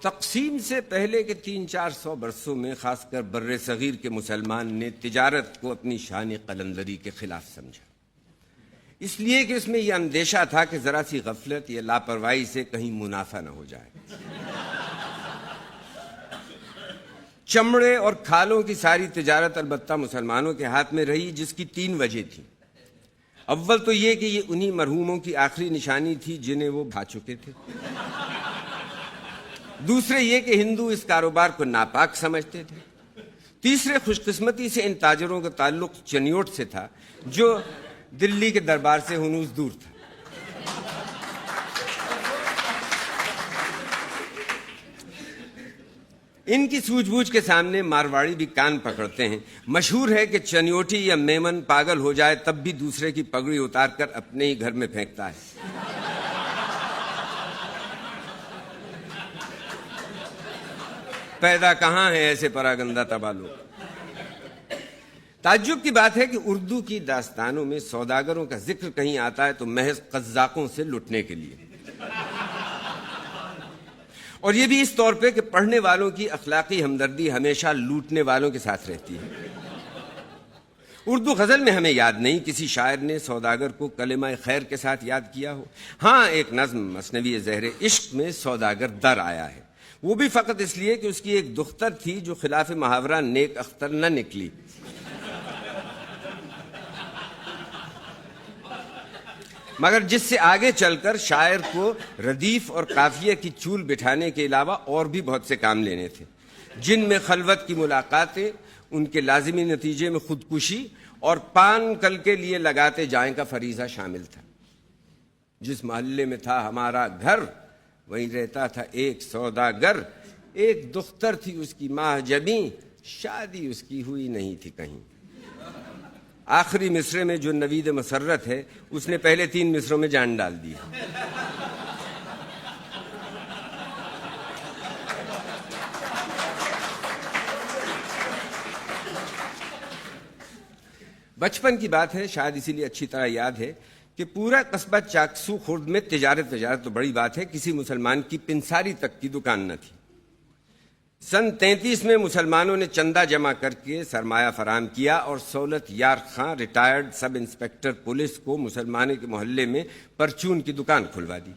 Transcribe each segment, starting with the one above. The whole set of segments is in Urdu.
تقسیم سے پہلے کے 300-400 برسوں میں خاص کر بر صغیر کے مسلمان نے تجارت کو اپنی شان قلندری کے خلاف سمجھا، اس لیے کہ اس میں یہ اندیشہ تھا کہ ذرا سی غفلت یا لاپرواہی سے کہیں منافع نہ ہو جائے۔ چمڑے اور کھالوں کی ساری تجارت البتہ مسلمانوں کے ہاتھ میں رہی، جس کی 3 وجہ تھیں۔ اول تو یہ کہ یہ انہی مرحوموں کی آخری نشانی تھی جنہیں وہ بھا چکے تھے۔ دوسرے یہ کہ ہندو اس کاروبار کو ناپاک سمجھتے تھے۔ تیسرے، خوش قسمتی سے ان تاجروں کا تعلق چنیوٹ سے تھا جو دلی کے دربار سے ہنوز دور تھا۔ ان کی سوجھ بوجھ کے سامنے مارواڑی بھی کان پکڑتے ہیں۔ مشہور ہے کہ چنیوٹی یا میمن پاگل ہو جائے تب بھی دوسرے کی پگڑی اتار کر اپنے ہی گھر میں پھینکتا ہے۔ پیدا کہاں ہے ایسے پراگندہ تباہ لوگ۔ تعجب کی بات ہے کہ اردو کی داستانوں میں سوداگروں کا ذکر کہیں آتا ہے تو محض قزاقوں سے لٹنے کے لیے، اور یہ بھی اس طور پہ کہ پڑھنے والوں کی اخلاقی ہمدردی ہمیشہ لوٹنے والوں کے ساتھ رہتی ہے۔ اردو غزل میں ہمیں یاد نہیں کسی شاعر نے سوداگر کو کلمہ خیر کے ساتھ یاد کیا ہو۔ ہاں، ایک نظم مثنوی زہر عشق میں سوداگر در آیا ہے، وہ بھی فقط اس لیے کہ اس کی ایک دختر تھی جو خلاف محاورہ نیک اختر نہ نکلی۔ مگر جس سے آگے چل کر شاعر کو ردیف اور قافیہ کی چول بٹھانے کے علاوہ اور بھی بہت سے کام لینے تھے، جن میں خلوت کی ملاقاتیں، ان کے لازمی نتیجے میں خودکشی اور پان کل کے لیے لگاتے جائیں کا فریضہ شامل تھا۔ جس محلے میں تھا ہمارا گھر وہیں رہتا تھا ایک سوداگر، ایک دختر تھی اس کی ماہ جبیں، شادی اس کی ہوئی نہیں تھی کہیں۔ آخری مصرے میں جو نوید مسرت ہے اس نے پہلے 3 مصروں میں جان ڈال دی۔ بچپن کی بات ہے، شاید اسی لیے اچھی طرح یاد ہے کہ پورا قصبہ چاکسو خرد میں تجارت تو بڑی بات ہے، کسی مسلمان کی پنساری تک کی دکان نہ تھی۔ سن 33 میں مسلمانوں نے چندہ جمع کر کے سرمایہ فراہم کیا اور سہولت یار خان ریٹائرڈ سب انسپکٹر پولیس کو مسلمانوں کے محلے میں پرچون کی دکان کھلوا دی۔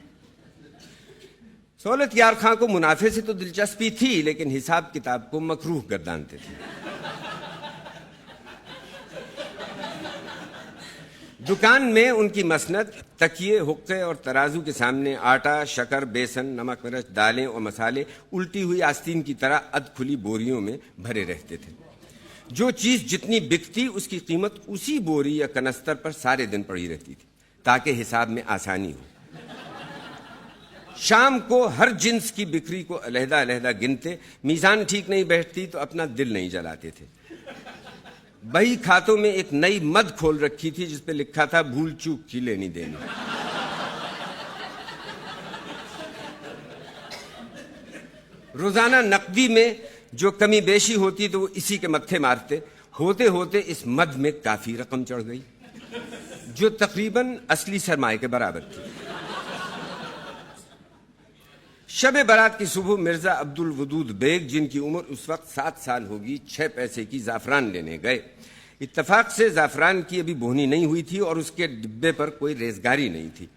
سہولت یار خان کو منافع سے تو دلچسپی تھی، لیکن حساب کتاب کو مکروہ گردانتے تھے۔ دکان میں ان کی مسند تکیے، حقے اور ترازو کے سامنے آٹا، شکر، بیسن، نمک مرچ، دالیں اور مسالے الٹی ہوئی آستین کی طرح ادھ کھلی بوریوں میں بھرے رہتے تھے۔ جو چیز جتنی بکتی اس کی قیمت اسی بوری یا کنستر پر سارے دن پڑی رہتی تھی تاکہ حساب میں آسانی ہو۔ شام کو ہر جنس کی بکری کو علیحدہ علیحدہ گنتے، میزان ٹھیک نہیں بیٹھتی تو اپنا دل نہیں جلاتے تھے۔ بہی کھاتوں میں ایک نئی مد کھول رکھی تھی جس پہ لکھا تھا بھول چوک کی لینی دینی۔ روزانہ نقدی میں جو کمی بیشی ہوتی تو وہ اسی کے متھے مارتے، ہوتے ہوتے اس مد میں کافی رقم چڑھ گئی جو تقریباً اصلی سرمایہ کے برابر تھی۔ شب برات کی صبح مرزا عبد الودود بیگ، جن کی عمر اس وقت 7 سال ہوگی، 6 پیسے کی زعفران لینے گئے۔ اتفاق سے زعفران کی ابھی بہنی نہیں ہوئی تھی اور اس کے ڈبے پر کوئی ریزگاری نہیں تھی۔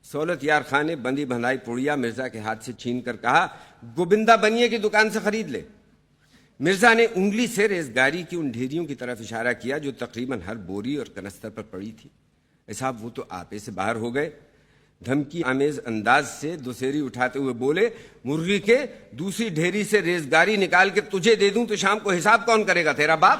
سہولت یار خان نے بندی بندھائی پوڑیا مرزا کے ہاتھ سے چھین کر کہا، گوبندہ بنیے کی دکان سے خرید لے۔ مرزا نے انگلی سے ریزگاری کی ان ڈھیریوں کی طرف اشارہ کیا جو تقریباً ہر بوری اور کنستر پر پڑی تھی۔ صاحب وہ تو آپے سے باہر ہو گئے، دھمکی آمیز انداز سے دوسری اٹھاتے ہوئے بولے، مرغی کے دوسری ڈھیری سے ریزگاری نکال کے تجھے دے دوں تو شام کو حساب کون کرے گا، تیرا باپ؟